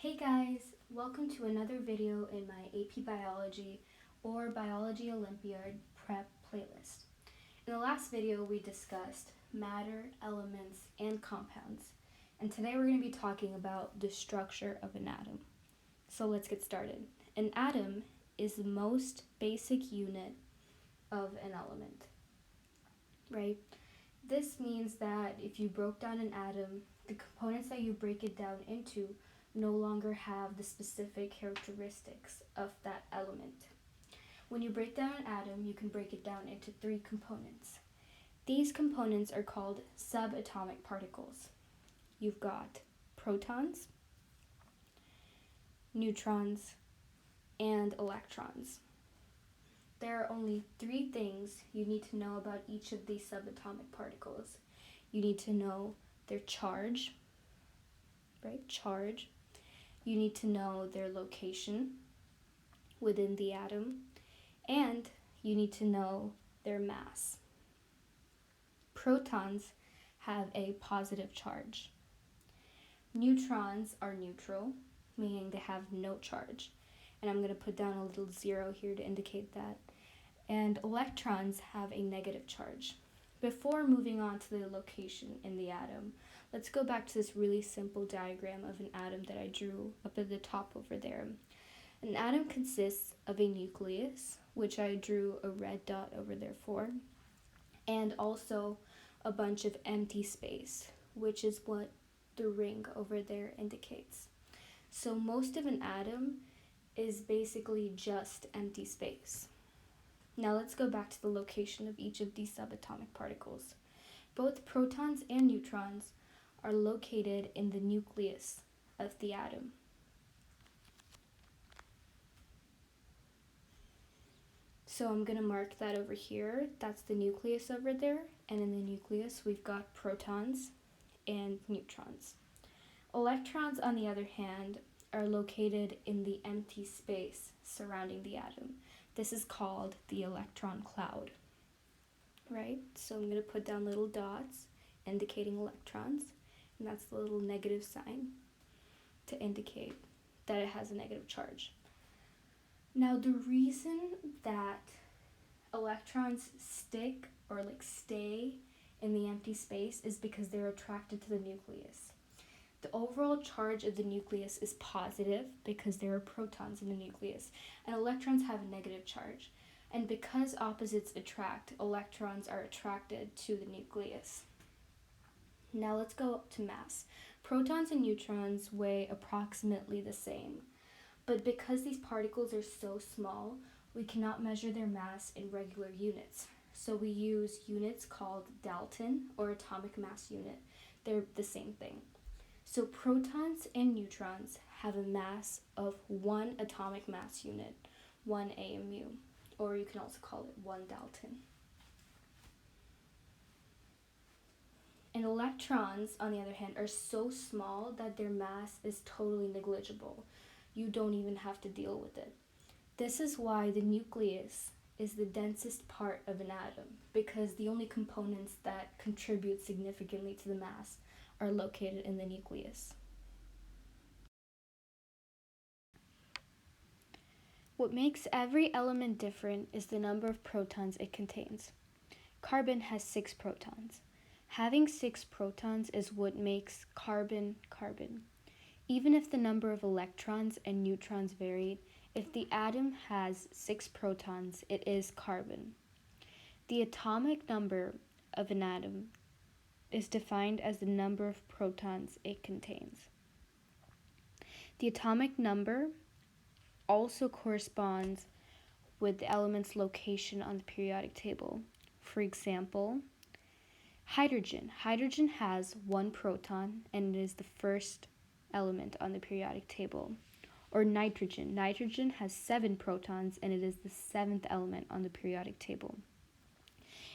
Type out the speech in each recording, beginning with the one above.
Hey guys, welcome to another video in my AP Biology or Biology Olympiad prep playlist. In the last video we discussed matter, elements, and compounds, and today we're going to be talking about the structure of an atom. So let's get started. An atom is the most basic unit of an element, right? This means that if you broke down an atom, the components that you break it down into no longer have the specific characteristics of that element. When you break down an atom, you can break it down into three components. These components are called subatomic particles. You've got protons, neutrons, and electrons. There are only three things you need to know about each of these subatomic particles. You need to know their charge, right? Charge. You need to know their location within the atom, and you need to know their mass. Protons have a positive charge. Neutrons are neutral, meaning they have no charge. And I'm going to put down a little zero here to indicate that. And electrons have a negative charge. Before moving on to the location in the atom, let's go back to this really simple diagram of an atom that I drew up at the top over there. An atom consists of a nucleus, which I drew a red dot over there for, and also a bunch of empty space, which is what the ring over there indicates. So most of an atom is basically just empty space. Now let's go back to the location of each of these subatomic particles. Both protons and neutrons are located in the nucleus of the atom. So I'm going to mark that over here. That's the nucleus over there. And in the nucleus, we've got protons and neutrons. Electrons, on the other hand, are located in the empty space surrounding the atom. This is called the electron cloud, right? So I'm going to put down little dots indicating electrons, and that's the little negative sign to indicate that it has a negative charge. Now, the reason that electrons stick or stay in the empty space is because they're attracted to the nucleus. The overall charge of the nucleus is positive because there are protons in the nucleus, and electrons have a negative charge. And because opposites attract, electrons are attracted to the nucleus. Now let's go up to mass. Protons and neutrons weigh approximately the same, but because these particles are so small, we cannot measure their mass in regular units. So we use units called Dalton or atomic mass unit. They're the same thing. So protons and neutrons have a mass of 1 atomic mass unit, 1 AMU, or you can also call it 1 Dalton. And electrons, on the other hand, are so small that their mass is totally negligible. You don't even have to deal with it. This is why the nucleus is the densest part of an atom, because the only components that contribute significantly to the mass are located in the nucleus. What makes every element different is the number of protons it contains. Carbon has 6 protons. Having 6 protons is what makes carbon carbon. Even if the number of electrons and neutrons varied, if the atom has 6 protons, it is carbon. The atomic number of an atom is defined as the number of protons it contains. The atomic number also corresponds with the element's location on the periodic table. For example, hydrogen. Hydrogen has 1 proton and it is the first element on the periodic table. Or nitrogen. Nitrogen has 7 protons and it is the 7th element on the periodic table.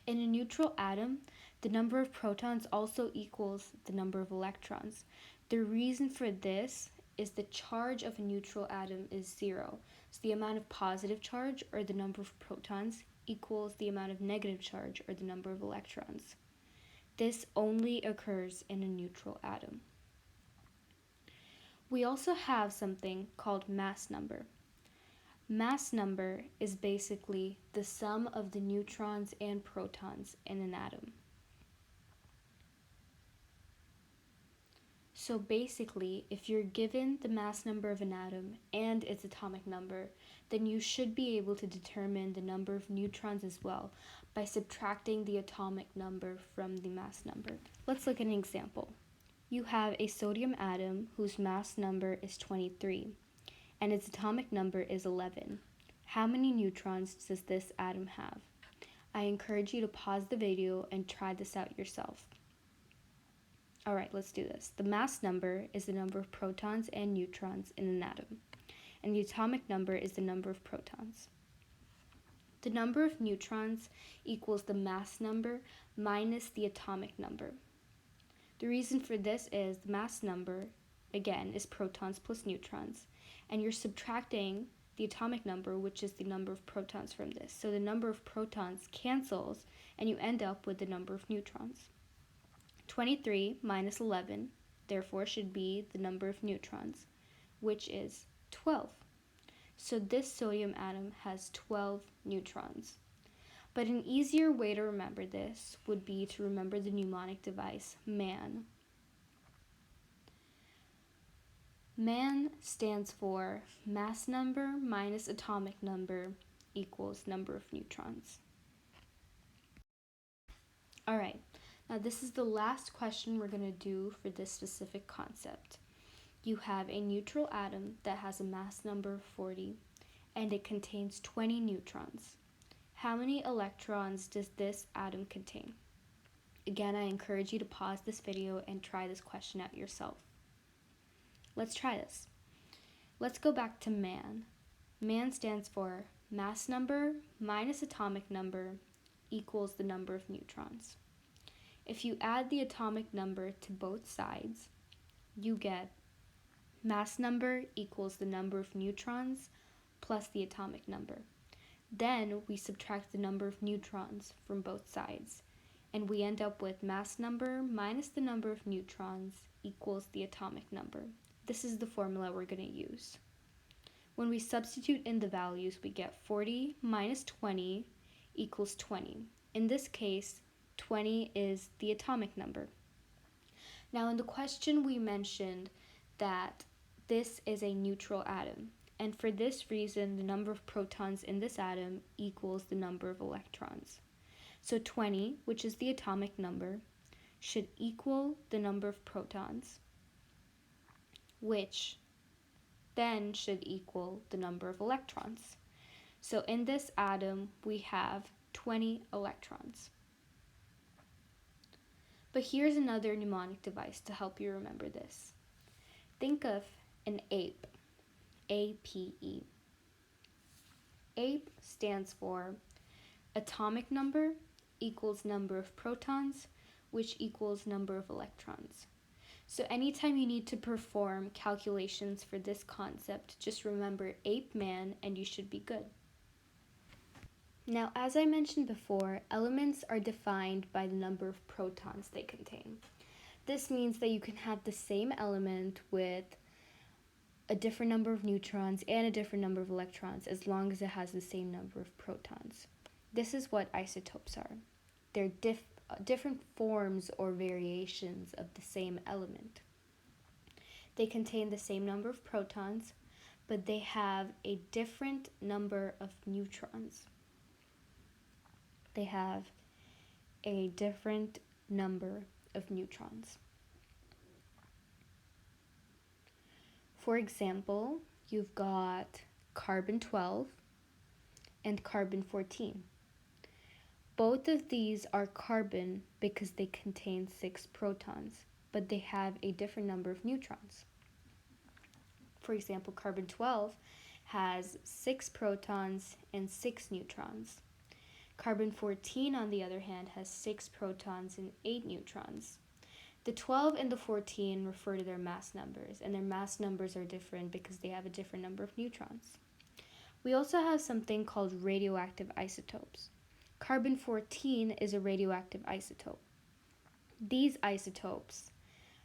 In a neutral atom, the number of protons also equals the number of electrons. The reason for this is the charge of a neutral atom is 0. So the amount of positive charge, or the number of protons, equals the amount of negative charge, or the number of electrons. This only occurs in a neutral atom. We also have something called mass number. Mass number is basically the sum of the neutrons and protons in an atom. So basically, if you're given the mass number of an atom and its atomic number, then you should be able to determine the number of neutrons as well by subtracting the atomic number from the mass number. Let's look at an example. You have a sodium atom whose mass number is 23 and its atomic number is 11. How many neutrons does this atom have? I encourage you to pause the video and try this out yourself. Alright, let's do this. The mass number is the number of protons and neutrons in an atom, and the atomic number is the number of protons. The number of neutrons equals the mass number minus the atomic number. The reason for this is the mass number, again, is protons plus neutrons, and you're subtracting the atomic number, which is the number of protons from this. So the number of protons cancels, and you end up with the number of neutrons. 23 minus 11, therefore, should be the number of neutrons, which is 12. So this sodium atom has 12 neutrons. But an easier way to remember this would be to remember the mnemonic device MAN. MAN stands for mass number minus atomic number equals number of neutrons. Alright, now this is the last question we're going to do for this specific concept. You have a neutral atom that has a mass number of 40 and it contains 20 neutrons. How many electrons does this atom contain? Again, I encourage you to pause this video and try this question out yourself. Let's try this. Let's go back to MAN. MAN stands for mass number minus atomic number equals the number of neutrons. If you add the atomic number to both sides, you get mass number equals the number of neutrons plus the atomic number. Then we subtract the number of neutrons from both sides, and we end up with mass number minus the number of neutrons equals the atomic number. This is the formula we're going to use. When we substitute in the values, we get 40 minus 20 equals 20. In this case, 20 is the atomic number. Now in the question we mentioned that this is a neutral atom, and for this reason the number of protons in this atom equals the number of electrons. So 20, which is the atomic number, should equal the number of protons, which then should equal the number of electrons. So in this atom we have 20 electrons. But here's another mnemonic device to help you remember this. Think of an ape, A-P-E. Ape stands for atomic number equals number of protons, which equals number of electrons. So anytime you need to perform calculations for this concept, just remember ape man and you should be good. Now, as I mentioned before, elements are defined by the number of protons they contain. This means that you can have the same element with a different number of neutrons and a different number of electrons as long as it has the same number of protons. This is what isotopes are. They're different forms or variations of the same element. They contain the same number of protons, but they have a different number of neutrons. They have a different number of neutrons. For example, you've got carbon-12 and carbon-14. Both of these are carbon because they contain 6 protons, but they have a different number of neutrons. For example, carbon-12 has 6 protons and 6 neutrons. Carbon-14, on the other hand, has 6 protons and 8 neutrons. The 12 and the 14 refer to their mass numbers, and their mass numbers are different because they have a different number of neutrons. We also have something called radioactive isotopes. Carbon-14 is a radioactive isotope. These isotopes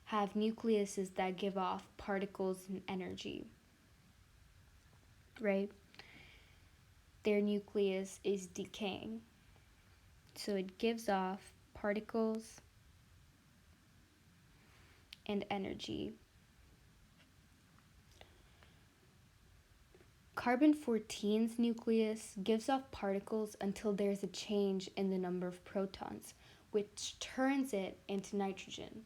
have nucleuses that give off particles and energy, right? Their nucleus is decaying, so it gives off particles and energy. Carbon 14's nucleus gives off particles until there's a change in the number of protons, which turns it into nitrogen.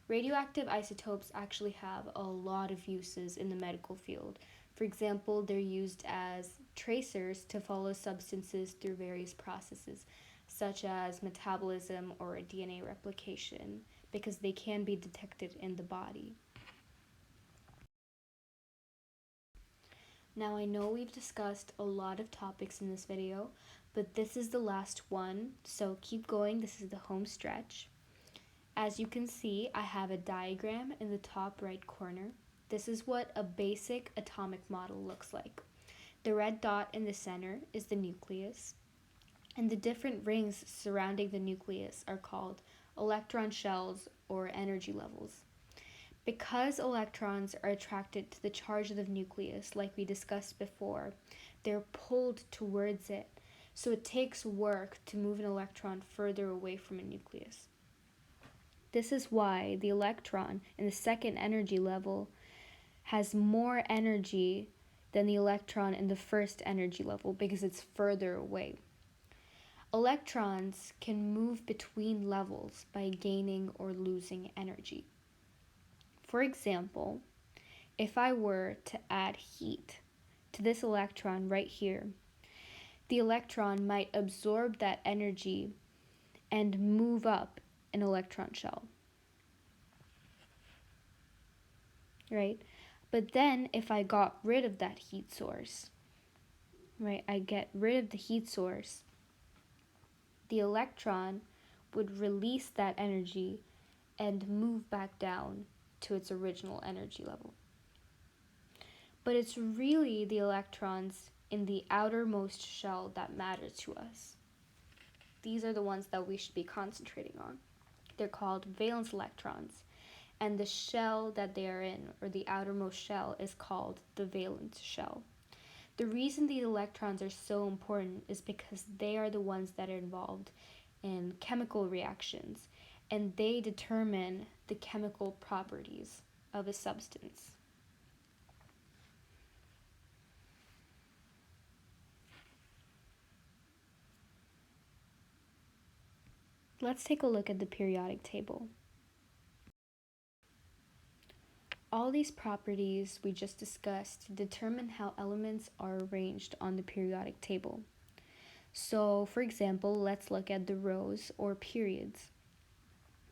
Radioactive isotopes actually have a lot of uses in the medical field. For example, they're used as tracers to follow substances through various processes, such as metabolism or DNA replication, because they can be detected in the body. Now, I know we've discussed a lot of topics in this video, but this is the last one, so keep going. This is the home stretch. As you can see, I have a diagram in the top right corner. This is what a basic atomic model looks like. The red dot in the center is the nucleus, and the different rings surrounding the nucleus are called electron shells or energy levels. Because electrons are attracted to the charge of the nucleus, like we discussed before, they're pulled towards it, so it takes work to move an electron further away from a nucleus. This is why the electron in the second energy level has more energy than the electron in the first energy level because it's further away. Electrons can move between levels by gaining or losing energy. For example, if I were to add heat to this electron right here, the electron might absorb that energy and move up an electron shell, right? But then if I got rid of that heat source, right, I get rid of the heat source, the electron would release that energy and move back down to its original energy level. But it's really the electrons in the outermost shell that matter to us. These are the ones that we should be concentrating on. They're called valence electrons, and the shell that they are in, or the outermost shell, is called the valence shell. The reason these electrons are so important is because they are the ones that are involved in chemical reactions, and they determine the chemical properties of a substance. Let's take a look at the periodic table. All these properties we just discussed determine how elements are arranged on the periodic table. So, for example, let's look at the rows or periods.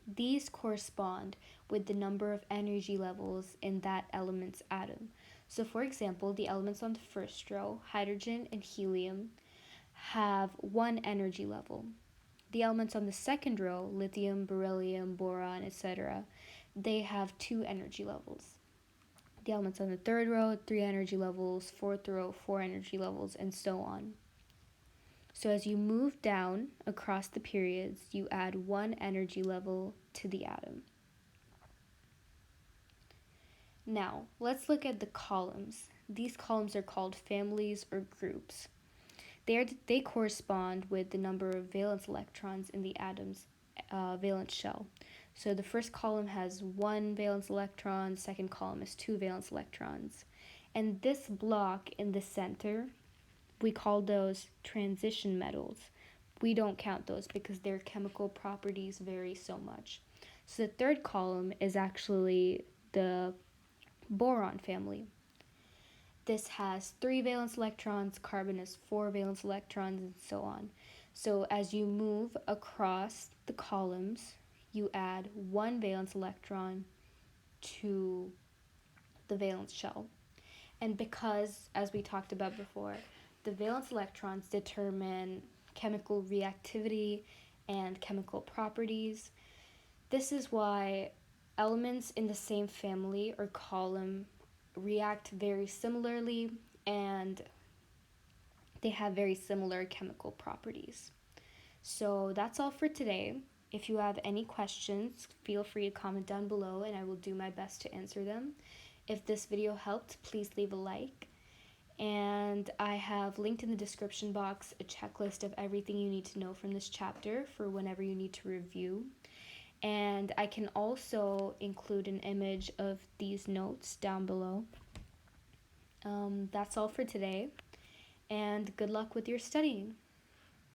These correspond with the number of energy levels in that element's atom. So, for example, the elements on the first row, hydrogen and helium, have one energy level. The elements on the second row, lithium, beryllium, boron, etc., they have 2 energy levels. The elements on the third row, 3 energy levels, fourth row, 4 energy levels, and so on. So as you move down across the periods, you add 1 energy level to the atom. Now, let's look at the columns. These columns are called families or groups. They correspond with the number of valence electrons in the atom's valence shell. So the first column has 1 valence electron, the second column is 2 valence electrons. And this block in the center, we call those transition metals. We don't count those because their chemical properties vary so much. So the third column is actually the boron family. This has 3 valence electrons, carbon has 4 valence electrons, and so on. So as you move across the columns, you add 1 valence electron to the valence shell. And because, as we talked about before, the valence electrons determine chemical reactivity and chemical properties, this is why elements in the same family or column react very similarly and they have very similar chemical properties. So that's all for today. If you have any questions, feel free to comment down below and I will do my best to answer them. If this video helped, please leave a like. And I have linked in the description box a checklist of everything you need to know from this chapter for whenever you need to review. And I can also include an image of these notes down below. That's all for today, and good luck with your studying.